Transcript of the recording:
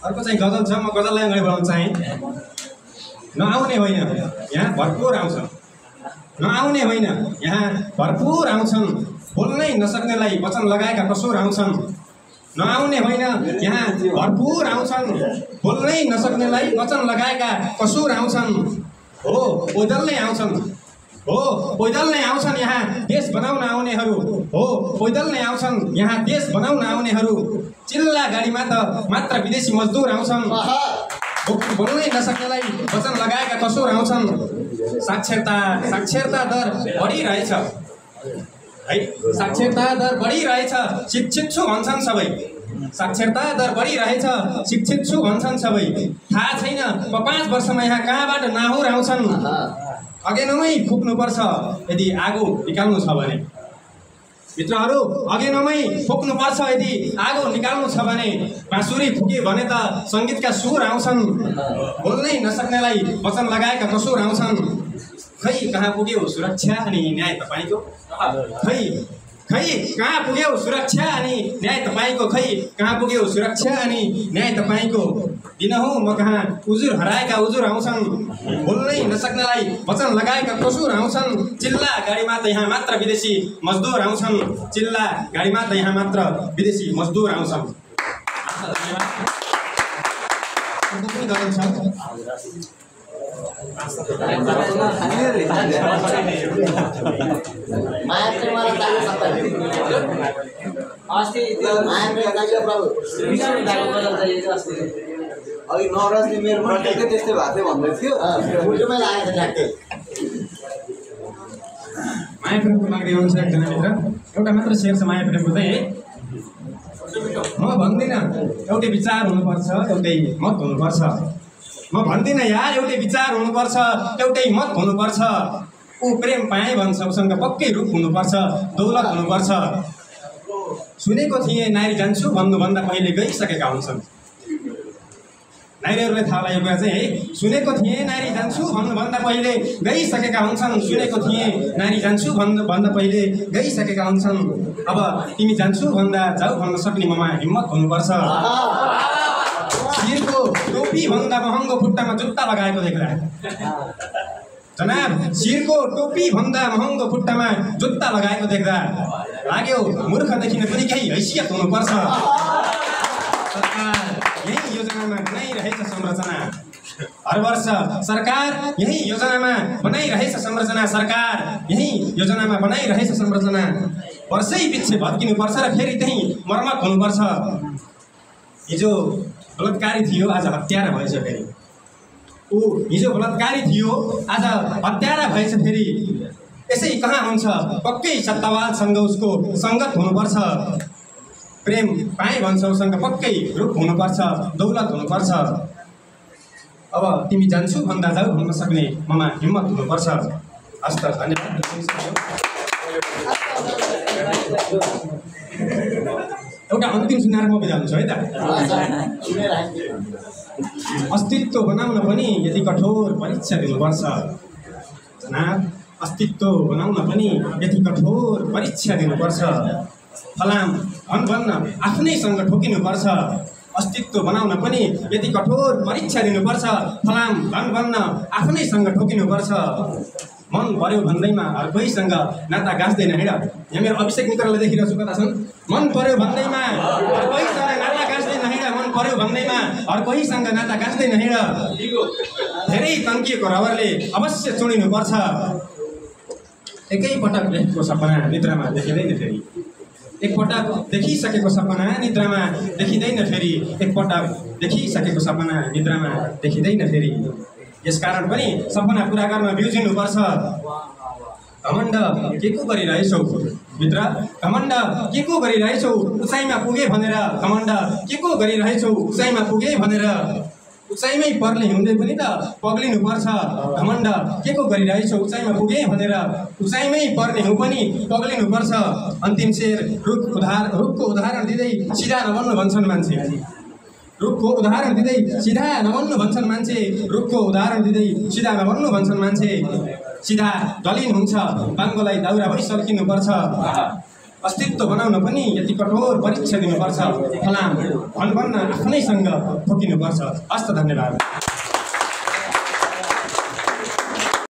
अर्को चाहिँ गजल छ, म गजललाई अगाडि बढाउन चाहेँ। नआउने होइन, यहाँ भरपुर आउँछ। नआउने होइन, यहाँ भरपुर आउँछन्। बोल्नै नसक्नेलाई वचन लगाएका कसुर आउँछन्। नआउने होइन, यहाँ भरपुर आउँछन्। बोल्नै नसक्नेलाई वचन लगाएका कसुर आउँछन्। हो पैदल नै आउँछन्, हो पैदल नै आउँछन् यहाँ देश बनाउन आउनेहरू। हो पैदल नै आउँछन् यहाँ देश बनाउन आउनेहरू। चिल्ला गाडीमा त मात्र विदेशी मजदुर आउँछन्। बोल्नै नसक्नेलाई वचन लगाएका कसुर आउँछन्। साक्षरता दर बढिरहेछ है, साक्षरता दर बढिरहेछ, शिक्षित छु भन्छन् सबै। साक्षरता दर बढिरहेछ, शिक्षित छु भन्छन् सबै। थाहा छैन 5 वर्षमा यहाँ कहाँबाट नाहुर आउँछन्। अगेनोमै फुक्नुपर्छ यदि आगो निकाल्नु छ भने। मित्रहरू, अगेनोमै फुक्नुपर्छ यदि आगो निकाल्नु छ भने। बाँसुरी फुक्यो भने त सङ्गीतका सुर आउँछन्। बोल्नै नसक्नेलाई वचन लगाएका कसुर आउँछन्। खै कहाँ पुग्यो सुरक्षा अनि न्याय तपाईँको। खै कहाँ पुग्यो सुरक्षा अनि न्याय तपाईँको। खै कहाँ पुग्यो सुरक्षा अनि न्याय तपाईँको। दिनहुँ म कहाँ उजुर हराएका उजुर आउँछन्। बोल्नै नसक्नेलाई वचन लगाएका कसुर आउँछन्। चिल्ला गाडीमा त यहाँ मात्र विदेशी मजदुर आउँछन्। चिल्ला गाडीमा त यहाँ मात्र विदेशी मजदुर आउँछन्। अघि नवराजले मेरो प्रत्येक त्यस्तै भएको थियो भन्दै थियो। उल्टोमै लागेको ठ्याक्कै। माया प्रेमको लाग्ने अनुसार एकजना मित्र एउटा मात्र शेर छ माया प्रेमको चाहिँ है। म भन्दिनँ एउटै विचार हुनुपर्छ, एउटै मत हुनुपर्छ। म भन्दिनँ यार एउटै विचार हुनुपर्छ, एउटै मत हुनुपर्छ। ऊ प्रेम पाएँ भन्छ, उसँग पक्कै रूप हुनुपर्छ, दौलत हुनुपर्छ। सुनेको थिएँ नारी जान्छु भन्नुभन्दा पहिले गइसकेका हुन्छन्। नारीहरूलाई थाहा लागेको कुरा चाहिँ है, सुनेको थिएँ नारी जान्छु भन्नुभन्दा पहिले गइसकेका हुन्छन्। सुनेको थिएँ नारी जान्छु भन्नुभन्दा पहिले गइसकेका हुन्छन्। अब तिमी जान्छु भन्दा जाऊ भन्न सक्ने ममा हिम्मत हुनुपर्छ। शिरको टोपी भन्दा महँगो खुट्टामा जुत्ता लगाएको देख्दा जनाब, शिरको टोपी भन्दा महँगो खुट्टामा जुत्ता लगाएको देख्दा लाग्यो मूर्ख देखिन पनि केही हैसियत हुनुपर्छ। सरकार यही योजनामा बनाइरहेछ संरचना। हर वर्ष सरकार यही योजनामा बनाइरहेछ संरचना। सरकार यही योजनामा बनाइरहेछ संरचना। वर्षै पछि भत्किनुपर्छ र फेरि त्यही मर्मत हुनुपर्छ। हिजो बलात्कारी थियो, आज हत्यारा भएछ फेरि। ऊ हिजो बलात्कारी थियो, आज हत्यारा भएछ फेरि। यसै कहाँ हुन्छ, पक्कै सत्तावादसँग उसको सङ्गत हुनुपर्छ। प्रेम पाएँ भन्छ, उसँग पक्कै रूप हुनुपर्छ, दौलत हुनुपर्छ। अब तिमी जान्छु भन्दा जाऊ भन्न सक्ने ममा हिम्मत हुनुपर्छ। हस्त धन्यवाद। एउटा अन्तिम सुनाएर म बिदा हुन्छु है त। अस्तित्व बनाउन पनि यति कठोर परीक्षा दिनुपर्छ जनाब। अस्तित्व बनाउन पनि यति कठोर परीक्षा दिनुपर्छ। फलाम भन्न आफ्नैसँग ठोकिनुपर्छ। अस्तित्व बनाउन पनि यति कठोर परीक्षा दिनुपर्छ। फलाम भन्न आफ्नैसँग ठोकिनुपर्छ। मन पर्यो भन्दैमा अर्कैसँग नाता गाँच्दैन हिँड। यहाँ मेरो अभिषेक मित्रलाई देखिरहेको छु, कता छन्? मन पर्यो भन्दैमा अर्कैसँग नाता गाँच्दैन हिँड। मन पर्यो भन्दैमा अर्कैसँग नाता गाँच्दैन हिँड। धेरै तन्किएको रबरले अवश्य चुडिनुपर्छ। एकैपटक लेखेको सपना निद्रामा देखिँदैन फेरि। एकपटक देखिसकेको सपना निद्रामा देखिँदैन फेरि। एकपटक देखिसकेको सपना निद्रामा देखिँदैन फेरि। यसकारण पनि सपना पुरा गर्न बिउजिनुपर्छ। घमण्ड के को गरिरहेछौ मित्र? घमण्ड के को गरिरहेछौ? उचाइमा पुगे भनेर घमण्ड के को गरिरहेछौ? उचाइमा पुगे भनेर उचाइमै पर्ने हुँदै पनि त पग्लिनुपर्छ। घमण्ड के को गरिरहेछौ? उचाइमा पुगे भनेर उचाइमै पर्ने हो पनि पग्लिनुपर्छ। अन्तिम शेर रुखको उदाहरण दिँदै सिधा नबन्नु भन्छन् मान्छे। रुखको उदाहरण दिँदै सिधा नबन्नु भन्छन् मान्छे। रुखको उदाहरण दिँदै सिधा नबन्नु भन्छन् मान्छे। सिधा दलिन हुन्छ, बाङ्गोलाई दाउरा भई सल्किनुपर्छ। अस्तित्व बनाउन पनि यति कठोर परीक्षा दिनुपर्छ फलाम भन्न आफ्नैसँग ठोकिनुपर्छ। हस्त, धन्यवाद।